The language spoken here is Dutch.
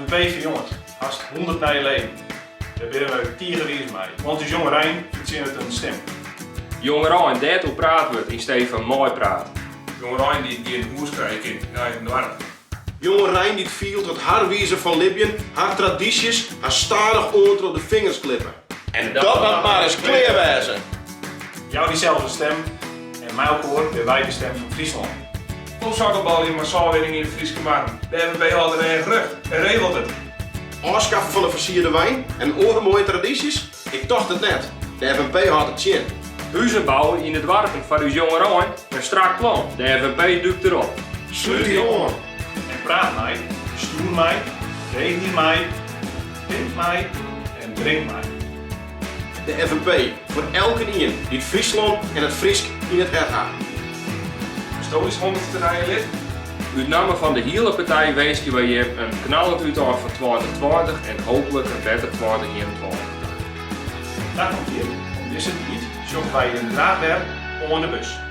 FNP verjongerd. Haast 100 nieuwe leden. Daar ben we tierenwies mee. Want is Jong Rijn vindt het een stem. Jongeren en daartoe praten we in steeds van mooi praten. Jongeren die in het hoes krijgen in het dorp. Jonge Rijn die viel tot haar wiezen van Libyen, haar tradities, haar stadig onder op de vingers klippen. En dat mag maar eens kleerwijzen. Jou diezelfde stem en mij ook hoor weer wij de stem van Friesland. Op zakkenbal in massaalwinning in de Friese markt. De FNP had er een rug en regelt het. Afschaffen van de versierde wijn en andere mooie tradities? Ik dacht het net. De FNP had het chin. Huizen bouwen in het warpen van uw jongeren, een strak plan. De FNP duikt erop. Sluit die oren. En praat mij, stoer mij, regel mij, vindt mij en drink mij. De FNP voor elke ien die het Friesland en het Friesk in het hart haalt. Stoïs 100 terrein lid. Uit namen van de hele partij wensen wij je een knallend uithoud van 2020 en hopelijk een beter 2021. Daar komt hier, om deze tijd zoeken wij een draagwerk onder de bus.